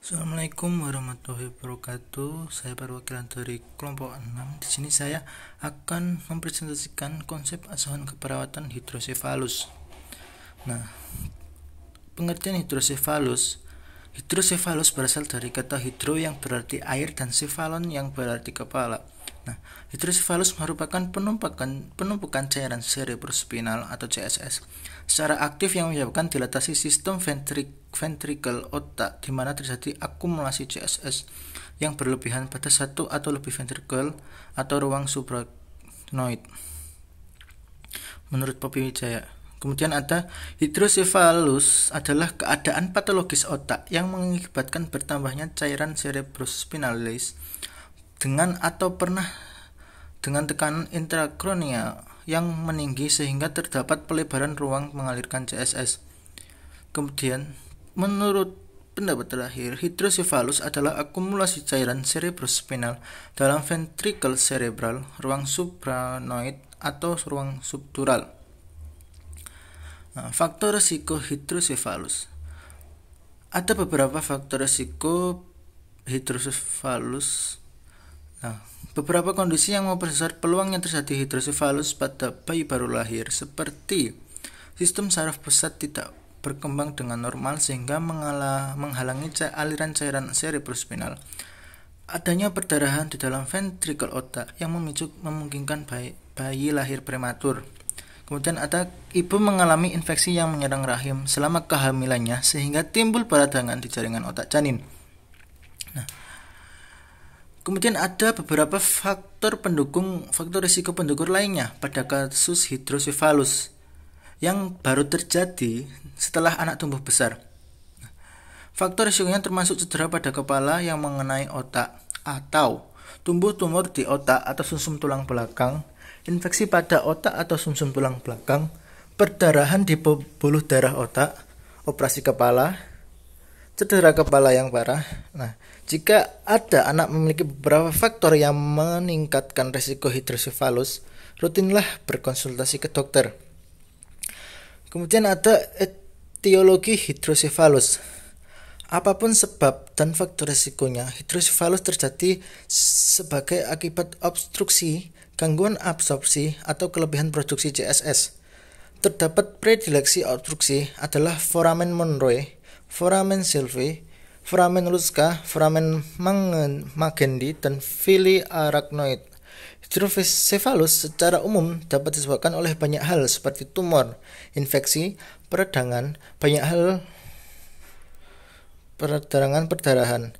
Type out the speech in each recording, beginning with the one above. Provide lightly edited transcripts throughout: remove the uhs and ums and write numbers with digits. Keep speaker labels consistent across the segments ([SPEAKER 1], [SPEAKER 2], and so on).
[SPEAKER 1] Assalamualaikum warahmatullahi wabarakatuh. Saya perwakilan dari kelompok 6. Di sini saya akan mempresentasikan konsep asuhan keperawatan hidrosefalus. Nah, pengertian hidrosefalus. Hidrosefalus berasal dari kata hidro yang berarti air dan cephalon yang berarti kepala. Nah, hidrosefalus merupakan penumpukan cairan cerebrospinal atau CSS secara aktif yang menyebabkan dilatasi sistem ventrikel otak, di mana terjadi akumulasi CSS yang berlebihan pada satu atau lebih ventrikel atau ruang supranoid. Menurut Poppy Wijaya. Kemudian ada hidrosefalus adalah keadaan patologis otak yang mengakibatkan bertambahnya cairan cerebrospinalis dengan tekanan intrakronea yang meninggi sehingga terdapat pelebaran ruang mengalirkan CSS. Kemudian, menurut pendapat terakhir, hidrosefalus adalah akumulasi cairan cerebrospinal dalam ventrikel cerebral, ruang supranoid atau ruang subdural. Nah, faktor risiko hidrosefalus. Ada beberapa faktor risiko hidrosefalus. Nah, beberapa kondisi yang memperbesar peluang yang terjadi hidrosefalus pada bayi baru lahir, seperti sistem saraf pusat tidak berkembang dengan normal sehingga menghalangi aliran cairan cerebrospinal. Adanya perdarahan di dalam ventrikel otak yang memungkinkan bayi lahir prematur. Kemudian ada ibu mengalami infeksi yang menyerang rahim selama kehamilannya sehingga timbul peradangan di jaringan otak janin. Nah, kemudian ada beberapa faktor risiko pendukung lainnya pada kasus hidrosefalus yang baru terjadi setelah anak tumbuh besar. Faktor risikonya termasuk cedera pada kepala yang mengenai otak atau tumbuh tumor di otak atau sumsum tulang belakang, infeksi pada otak atau sumsum tulang belakang, perdarahan di pembuluh darah otak, operasi kepala, cedera kepala yang parah. Nah, jika ada anak memiliki beberapa faktor yang meningkatkan risiko hidrosefalus, rutinlah berkonsultasi ke dokter. Kemudian ada etiologi hidrosefalus. Apapun sebab dan faktor risikonya, hidrosefalus terjadi sebagai akibat obstruksi, gangguan absorpsi, atau kelebihan produksi CSS. Terdapat predileksi obstruksi adalah foramen Monroe, foramen Sylvie, foramen Luska, foramen Magendie, dan villi arachnoid. Hidrosefalus secara umum dapat disebabkan oleh banyak hal seperti tumor, infeksi, peradangan, perdarahan.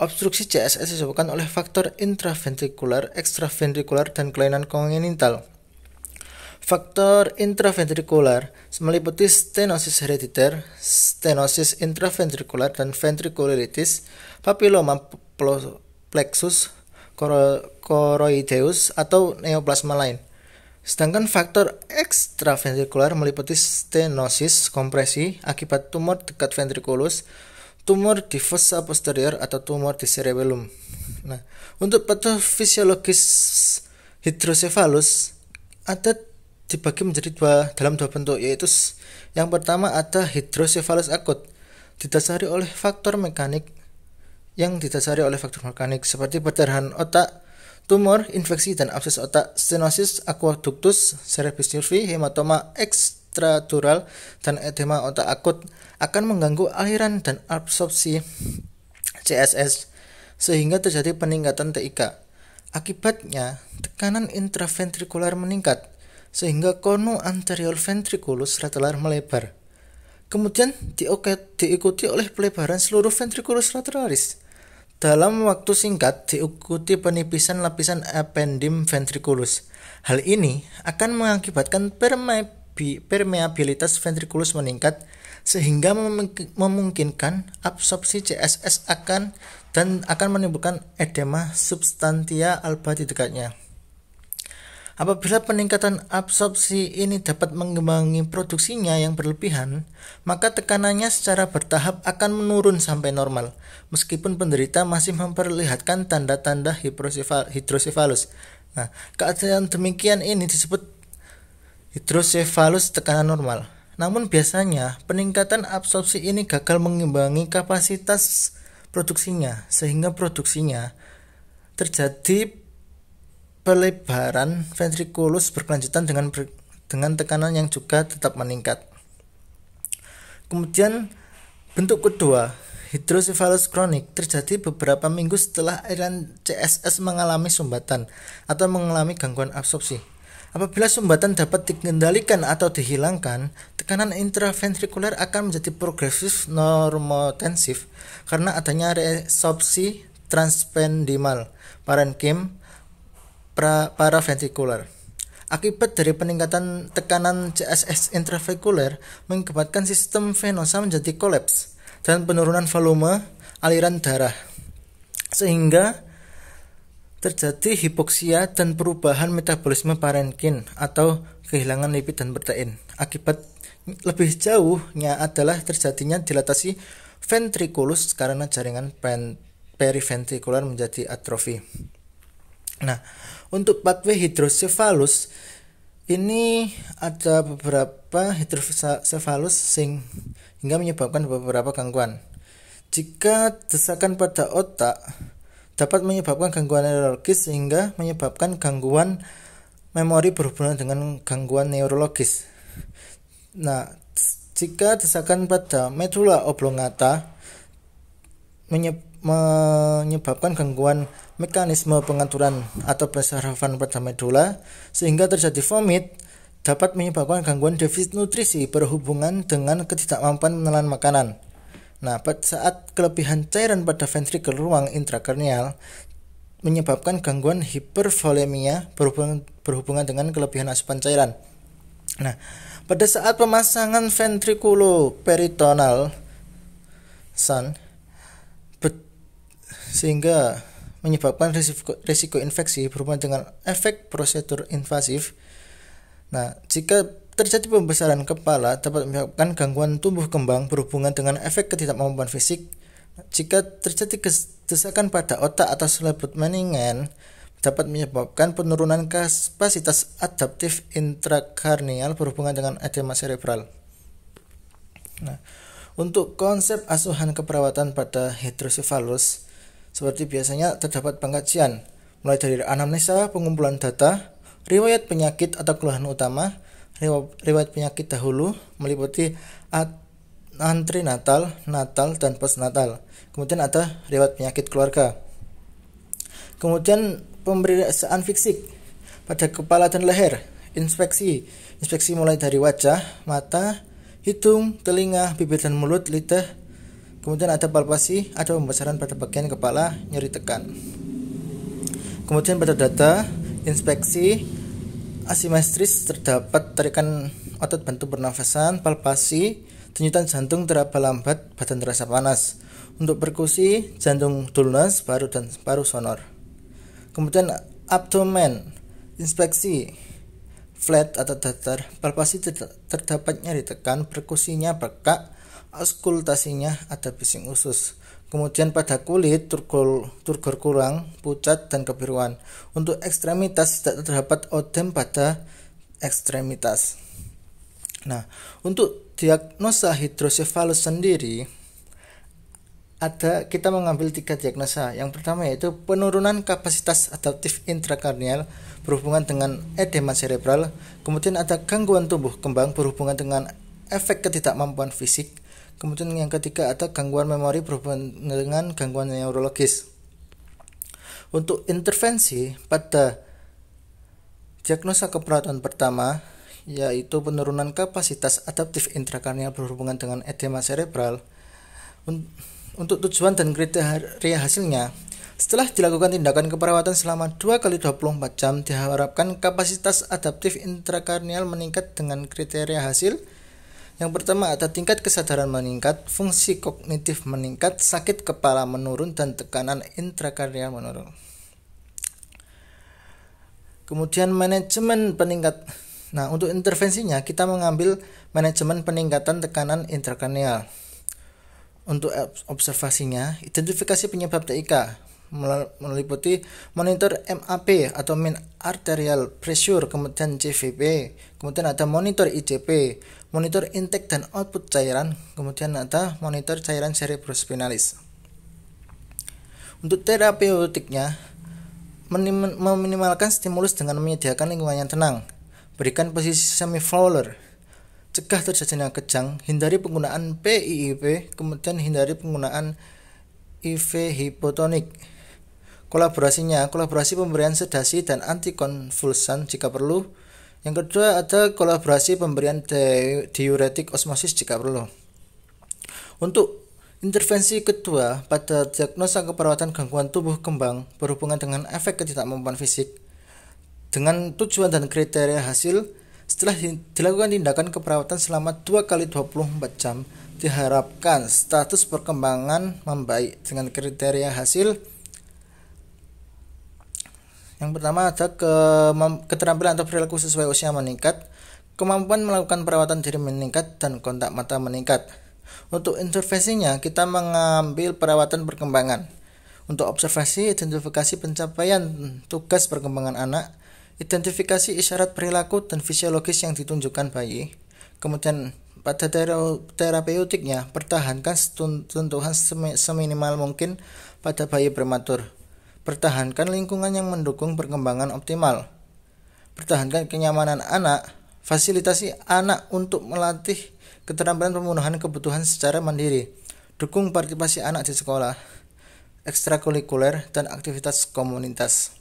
[SPEAKER 1] Obstruksi CSS disebabkan oleh faktor intraventrikular, ekstraventrikular, dan kelainan kongenital. Faktor intraventrikular meliputi stenosis herediter, stenosis intraventrikular, dan ventriculitis, papilloma plexus choroideus, atau neoplasma lain. Sedangkan faktor ekstraventrikular meliputi stenosis kompresi akibat tumor dekat ventrikulus, tumor di fossa posterior, atau tumor di cerebellum. Nah, untuk patofisiologis hidrosefalus ada dibagi menjadi dalam dua bentuk, yaitu yang pertama ada hidrosefalus akut didasari oleh faktor mekanik seperti perdarahan otak, tumor, infeksi, dan abses otak, stenosis aqueductus cerebris sylvie, hematoma ekstradural, dan edema otak akut akan mengganggu aliran dan absorpsi CSS sehingga terjadi peningkatan TIK. Akibatnya, tekanan intraventrikular meningkat sehingga konu anterior ventriculus lateral melebar. Kemudian diikuti oleh pelebaran seluruh ventriculus lateralis. Dalam waktu singkat diikuti penipisan lapisan ependym ventriculus. Hal ini akan mengakibatkan permeabilitas ventriculus meningkat sehingga memungkinkan absorpsi CSS akan menimbulkan edema substantia alba di dekatnya. Apabila peningkatan absorpsi ini dapat mengimbangi produksinya yang berlebihan, maka tekanannya secara bertahap akan menurun sampai normal, meskipun penderita masih memperlihatkan tanda-tanda hidrosefalus. Nah, keadaan demikian ini disebut hidrosefalus tekanan normal. Namun biasanya peningkatan absorpsi ini gagal mengimbangi kapasitas sehingga produksinya terjadi pelebaran ventrikulus berkelanjutan dengan tekanan yang juga tetap meningkat. Kemudian bentuk kedua, hidrosefalus kronik, terjadi beberapa minggu setelah aliran CSS mengalami sumbatan atau mengalami gangguan absorpsi. Apabila sumbatan dapat dikendalikan atau dihilangkan, tekanan intraventrikuler akan menjadi progresif normotensif karena adanya resorpsi transpendimal parenkim paraventrikuler. Akibat dari peningkatan tekanan CSS intraventrikuler mengakibatkan sistem venosa menjadi kolaps dan penurunan volume aliran darah, sehingga terjadi hipoksia dan perubahan metabolisme parenkin atau kehilangan lipid dan protein. Akibat lebih jauhnya adalah terjadinya dilatasi ventrikulus karena jaringan periventrikular menjadi atrofi. Nah, untuk pathway hidrosefalus ini ada beberapa hidrosefalus hingga menyebabkan beberapa gangguan. Jika desakan pada otak dapat menyebabkan gangguan neurologis sehingga menyebabkan gangguan memori berhubungan dengan gangguan neurologis. Nah, jika desakan pada medula oblongata menyebabkan gangguan mekanisme pengaturan atau persarafan pada medula sehingga terjadi vomit, dapat menyebabkan gangguan defisit nutrisi berhubungan dengan ketidakmampuan menelan makanan. Nah, pada saat kelebihan cairan pada ventrikel ruang intrakranial menyebabkan gangguan hipervolemia berhubungan dengan kelebihan asupan cairan. Nah, pada saat pemasangan ventrikuloperitoneal sehingga menyebabkan risiko infeksi berhubungan dengan efek prosedur invasif. Nah, jika terjadi pembesaran kepala dapat menyebabkan gangguan tumbuh kembang berhubungan dengan efek ketidakmampuan fisik. Jika terjadi desakan pada otak atau selaput meningen dapat menyebabkan penurunan kapasitas adaptif intrakranial berhubungan dengan edema cerebral. Nah, untuk konsep asuhan keperawatan pada hidrosefalus seperti biasanya terdapat pengkajian mulai dari anamnesa, pengumpulan data, riwayat penyakit atau keluhan utama, riwayat penyakit dahulu meliputi antenatal, natal, dan postnatal. Kemudian ada riwayat penyakit keluarga. Kemudian pemeriksaan fisik pada kepala dan leher, inspeksi mulai dari wajah, mata, hidung, telinga, bibir dan mulut, lidah. Kemudian ada palpasi, ada pembesaran pada bagian kepala, nyeri tekan. Kemudian pada data, inspeksi asimetris terdapat tarikan otot bantu pernafasan, palpasi, denyutan jantung teraba lambat, badan terasa panas. Untuk perkusi, jantung dulnas, paru sonor. Kemudian abdomen, inspeksi flat atau datar, palpasi terdapat nyeri tekan, perkusinya bekak, auskultasinya ada bising usus. Kemudian pada kulit, turgor kurang, pucat, dan kebiruan. Untuk ekstremitas terdapat odem pada ekstremitas. Nah, untuk diagnosa hidrosefalus sendiri kita mengambil 3 diagnosa. Yang pertama yaitu penurunan kapasitas adaptif intrakranial berhubungan dengan edema cerebral. Kemudian ada gangguan tumbuh kembang berhubungan dengan efek ketidakmampuan fisik. Kemudian yang ketiga ada gangguan memori berhubungan dengan gangguan neurologis. Untuk intervensi pada diagnosa keperawatan pertama yaitu penurunan kapasitas adaptif intrakranial berhubungan dengan edema cerebral. Untuk tujuan dan kriteria hasilnya, setelah dilakukan tindakan keperawatan selama 2x24 jam, diharapkan kapasitas adaptif intrakranial meningkat dengan kriteria hasil. Yang pertama ada tingkat kesadaran meningkat, fungsi kognitif meningkat, sakit kepala menurun, dan tekanan intrakranial menurun. Kemudian manajemen peningkat. Nah, untuk intervensinya kita mengambil manajemen peningkatan tekanan intrakranial. Untuk observasinya, identifikasi penyebab TIK meliputi monitor MAP atau mean arterial pressure, kemudian CVP, kemudian ada monitor ICP, monitor intake dan output cairan, kemudian ada monitor cairan cerebrospinalis. Untuk terapeutiknya, meminimalkan stimulus dengan menyediakan lingkungan yang tenang, berikan posisi semi-fowler, cegah terjadinya kejang, hindari penggunaan PIIP, kemudian hindari penggunaan IV hipotonik. Kolaborasi pemberian sedasi dan antikonvulsan jika perlu. Yang kedua ada kolaborasi pemberian diuretik osmosis jika perlu. Untuk intervensi kedua, pada diagnosa keperawatan gangguan tumbuh kembang berhubungan dengan efek ketidakmampuan fisik, dengan tujuan dan kriteria hasil, setelah dilakukan tindakan keperawatan selama 2x24 jam, diharapkan status perkembangan membaik dengan kriteria hasil. Yang pertama ada keterampilan atau perilaku sesuai usia meningkat, kemampuan melakukan perawatan diri meningkat, dan kontak mata meningkat. Untuk intervensinya, kita mengambil perawatan perkembangan. Untuk observasi, identifikasi pencapaian tugas perkembangan anak, identifikasi isyarat perilaku dan fisiologis yang ditunjukkan bayi. Kemudian pada terapeutiknya, pertahankan sentuhan seminimal mungkin pada bayi prematur. Pertahankan lingkungan yang mendukung perkembangan optimal. Pertahankan kenyamanan anak. Fasilitasi anak untuk melatih keterampilan pemenuhan kebutuhan secara mandiri. Dukung partisipasi anak di sekolah, ekstrakurikuler, dan aktivitas komunitas.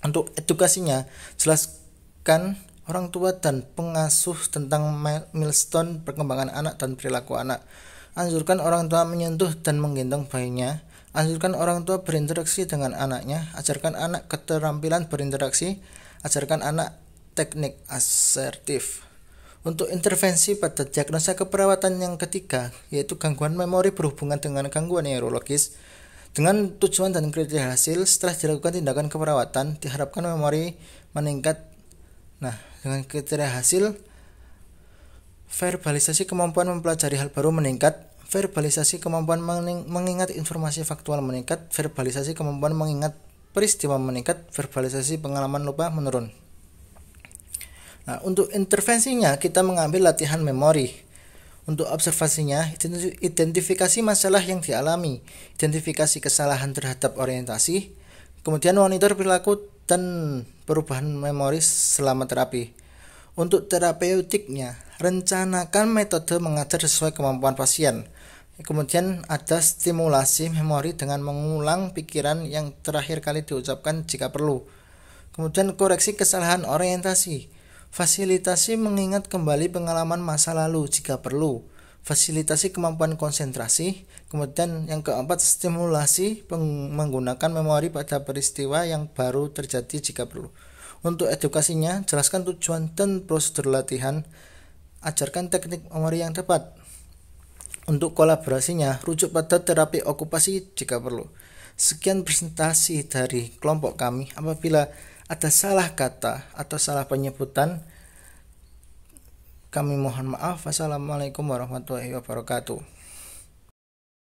[SPEAKER 1] Untuk edukasinya, jelaskan orang tua dan pengasuh tentang milestone perkembangan anak dan perilaku anak. Anjurkan orang tua menyentuh dan menggendong bayinya. Anjurkan orang tua berinteraksi dengan anaknya. Ajarkan anak keterampilan berinteraksi. Ajarkan anak teknik asertif. Untuk intervensi pada diagnosa keperawatan yang ketiga, yaitu gangguan memori berhubungan dengan gangguan neurologis, dengan tujuan dan kriteria hasil, setelah dilakukan tindakan keperawatan, diharapkan memori meningkat. Nah, dengan kriteria hasil, verbalisasi kemampuan mempelajari hal baru meningkat, verbalisasi kemampuan mengingat informasi faktual meningkat, verbalisasi kemampuan mengingat peristiwa meningkat, verbalisasi pengalaman lupa menurun. Nah, untuk intervensinya kita mengambil latihan memori. Untuk observasinya, identifikasi masalah yang dialami, identifikasi kesalahan terhadap orientasi, kemudian monitor perilaku dan perubahan memori selama terapi. Untuk terapeutiknya, rencanakan metode mengajar sesuai kemampuan pasien. Kemudian ada stimulasi memori dengan mengulang pikiran yang terakhir kali diucapkan jika perlu. Kemudian koreksi kesalahan orientasi. Fasilitasi mengingat kembali pengalaman masa lalu jika perlu. Fasilitasi kemampuan konsentrasi. Kemudian yang keempat, stimulasi menggunakan memori pada peristiwa yang baru terjadi jika perlu. Untuk edukasinya, jelaskan tujuan dan prosedur latihan. Ajarkan teknik memori yang tepat. Untuk kolaborasinya, rujuk pada terapi okupasi jika perlu. Sekian presentasi dari kelompok kami. Apabila ada salah kata atau salah penyebutan, kami mohon maaf. Wassalamualaikum warahmatullahi wabarakatuh.